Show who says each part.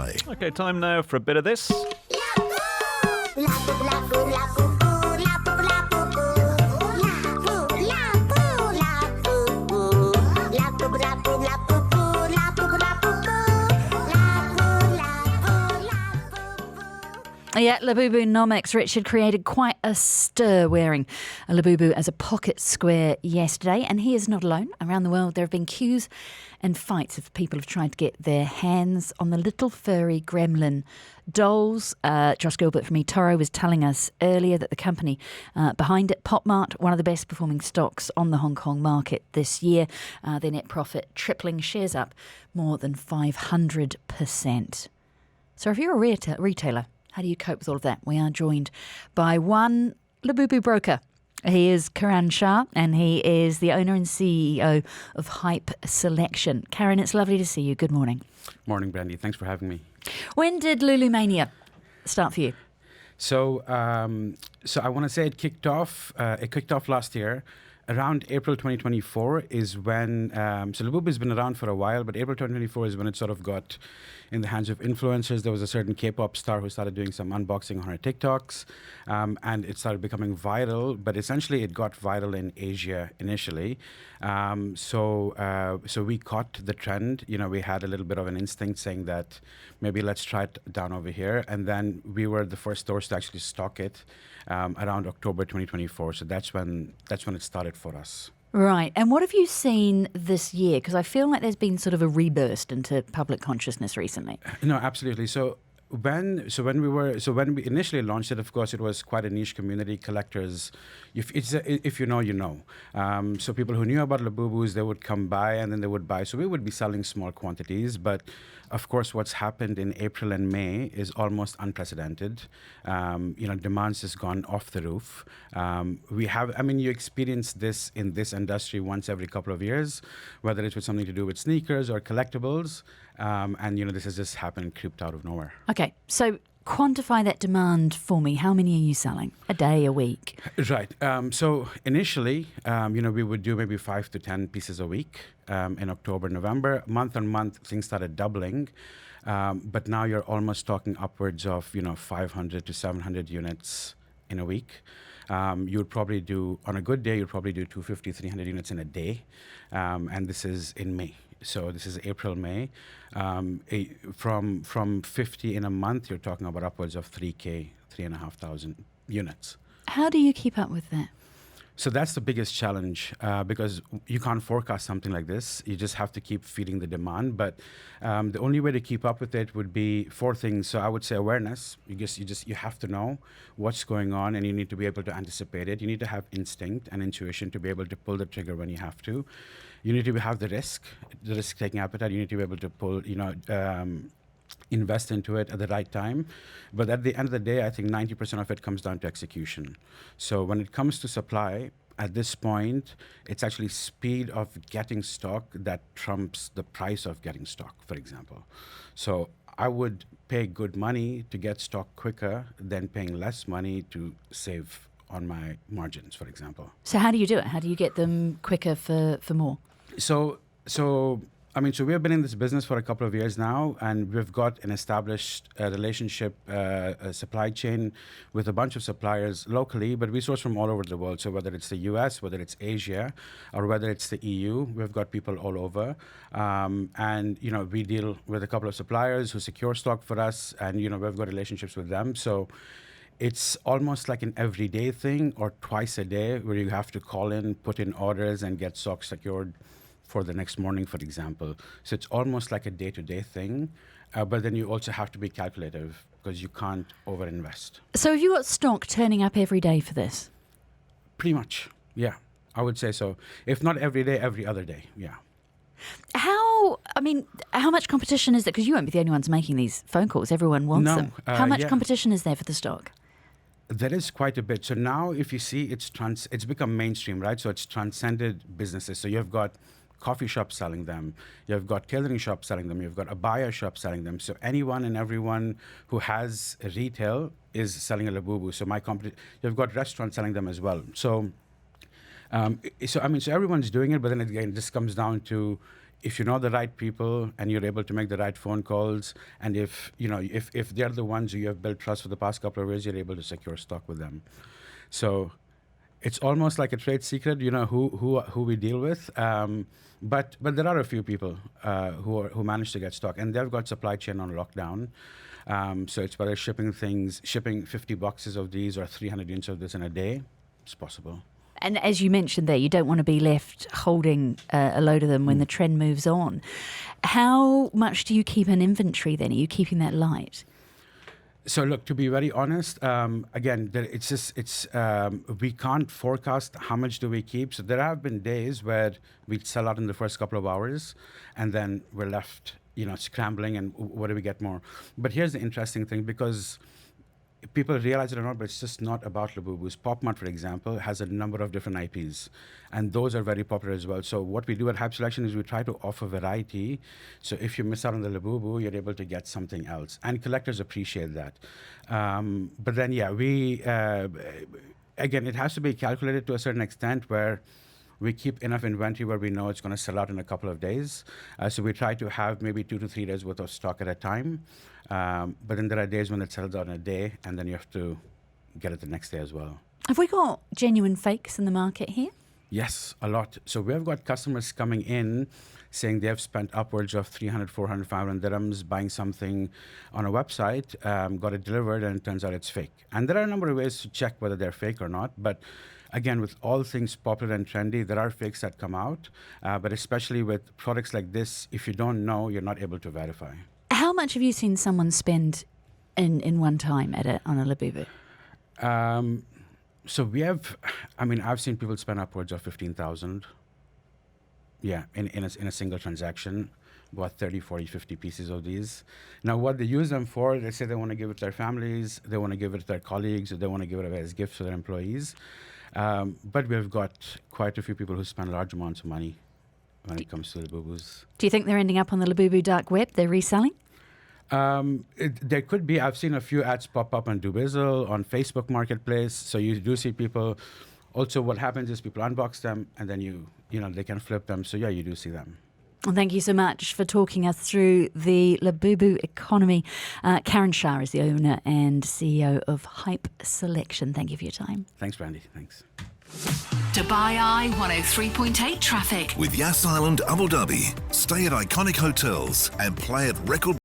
Speaker 1: Hi.
Speaker 2: Okay, time now for a bit of this.
Speaker 3: Yeah, Labubu-nomics. Richard created quite a stir wearing a Labubu as a pocket square yesterday, and he is not alone. Around the world, there have been queues and fights of people who've tried to get their hands on the little furry gremlin dolls. Josh Gilbert from eToro was telling us earlier that the company behind it, PopMart, one of the best performing stocks on the Hong Kong market this year. Their net profit tripling, shares up more than 500%. So if you're a retailer, how do you cope with all of that? We are joined by one Labubu broker. He is Karan Shah, and he is the owner and CEO of HypeSelection. Karan, it's lovely to see you. Good morning.
Speaker 4: Morning, Brandy. Thanks for having me.
Speaker 3: When did Lulu Mania start for you?
Speaker 4: So I want to say it kicked off. It kicked off last year. Around April 2024 is when, so Labubu has been around for a while, but April 2024 is when it sort of got in the hands of influencers. There was a certain K-pop star who started doing some unboxing on her TikToks, and it started becoming viral, but essentially it got viral in Asia initially. So we caught the trend. You know, we had a little bit of an instinct saying that maybe let's try it down over here. And then we were the first stores to actually stock it around October 2024. So that's when it started for us.
Speaker 3: Right. And what have you seen this year? Because I feel like there's been sort of a rebirth into public consciousness recently.
Speaker 4: No, absolutely. So when we initially launched it, of course, it was quite a niche community. Collectors, if you know, you know. So people who knew about Labubus, they would come by and then they would buy. So we would be selling small quantities, but of course, what's happened in April and May is almost unprecedented. Demand's has gone off the roof. You experience this in this industry once every couple of years, whether it's with something to do with sneakers or collectibles. This has just happened, creeped out of nowhere.
Speaker 3: Okay, so quantify that demand for me. How many are you selling? A day, a week?
Speaker 4: Right. So initially, we would do maybe 5 to 10 pieces a week in October, November. Month on month, things started doubling. But now you're almost talking upwards of, 500 to 700 units in a week. You would probably do, on a good day, you'd probably do 250, 300 units in a day. And this is in May. So this is April, May. From 50 in a month, you're talking about upwards of 3K, 3,500 units.
Speaker 3: How do you keep up with that?
Speaker 4: So that's the biggest challenge because you can't forecast something like this. You just have to keep feeding the demand. But the only way to keep up with it would be 4 things. So I would say awareness. You have to know what's going on, and you need to be able to anticipate it. You need to have instinct and intuition to be able to pull the trigger when you have to. You need to have the risk-taking appetite. You need to be able to pull, invest into it at the right time. But at the end of the day, I think 90% of it comes down to execution. So when it comes to supply, at this point, it's actually speed of getting stock that trumps the price of getting stock, for example. So I would pay good money to get stock quicker than paying less money to save on my margins, for example.
Speaker 3: So how do you do it? How do you get them quicker for more?
Speaker 4: So we have been in this business for a couple of years now, and we've got an established relationship, supply chain with a bunch of suppliers locally, but we source from all over the world. So whether it's the US, whether it's Asia, or whether it's the EU, we've got people all over. We deal with a couple of suppliers who secure stock for us, and, we've got relationships with them. So it's almost like an everyday thing or twice a day where you have to call in, put in orders, and get stock secured for the next morning, for example. So it's almost like a day-to-day thing, but then you also have to be calculative because you can't overinvest.
Speaker 3: So have you got stock turning up every day for this?
Speaker 4: Pretty much, yeah. I would say so. If not every day, every other day, yeah.
Speaker 3: How much competition is there? Because you won't be the only ones making these phone calls. Everyone wants them. How much competition is there for the stock?
Speaker 4: There is quite a bit. So now if you see, it's become mainstream, right? So it's transcended businesses. So you've got coffee shops selling them. You've got tailoring shops selling them. You've got a buyer shop selling them. So anyone and everyone who has retail is selling a Labubu. So you've got restaurants selling them as well. So everyone's doing it, but then again, it just comes down to if you know the right people and you're able to make the right phone calls, and if they're the ones who you have built trust for the past couple of years, you're able to secure stock with them. So it's almost like a trade secret, who we deal with. But there are a few people who manage to get stock, and they've got supply chain on lockdown. So it's whether shipping 50 boxes of these or 300 units of this in a day. It's possible.
Speaker 3: And as you mentioned there, you don't want to be left holding a load of them when the trend moves on. How much do you keep an inventory then? Are you keeping that light?
Speaker 4: So look, to be very honest, again, we can't forecast how much do we keep. So there have been days where we sell out in the first couple of hours, and then we're left, scrambling, and what do we get more? But here's the interesting thing, because people realize it or not, but it's just not about Labubu's. PopMart, for example, has a number of different IPs, and those are very popular as well. So what we do at HypeSelection is we try to offer variety. So if you miss out on the Labubu, you're able to get something else, and collectors appreciate that. But then, again, it has to be calculated to a certain extent where we keep enough inventory where we know it's going to sell out in a couple of days. So we try to have maybe 2 to 3 days worth of stock at a time. But then there are days when it sells out in a day, and then you have to get it the next day as well.
Speaker 3: Have we got genuine fakes in the market here?
Speaker 4: Yes, a lot. So we've got customers coming in saying they have spent upwards of 300, 400, 500 dirhams buying something on a website, got it delivered, and it turns out it's fake. And there are a number of ways to check whether they're fake or not. But again, with all things popular and trendy, there are fakes that come out. But especially with products like this, if you don't know, you're not able to verify.
Speaker 3: How much have you seen someone spend in one time on a Labubu?
Speaker 4: So I've seen people spend upwards of 15,000. Yeah, in a single transaction, about 30, 40, 50 pieces of these. Now, what they use them for, they say they want to give it to their families, they want to give it to their colleagues, or they want to give it away as gifts to their employees. But we've got quite a few people who spend large amounts of money when it comes to Labubus.
Speaker 3: Do you think they're ending up on the Labubu dark web? They're reselling?
Speaker 4: There could be. I've seen a few ads pop up on Dubizzle, on Facebook Marketplace. So you do see people. Also, what happens is people unbox them, and then they can flip them. So yeah, you do see them.
Speaker 3: Well, thank you so much for talking us through the Labubu economy. Karan Shah is the owner and CEO of HypeSelection. Thank you for your time.
Speaker 4: Thanks, Brandy. Thanks.
Speaker 1: Dubai Eye 103.8 traffic.
Speaker 5: With Yas Island Abu Dhabi. Stay at iconic hotels and play at record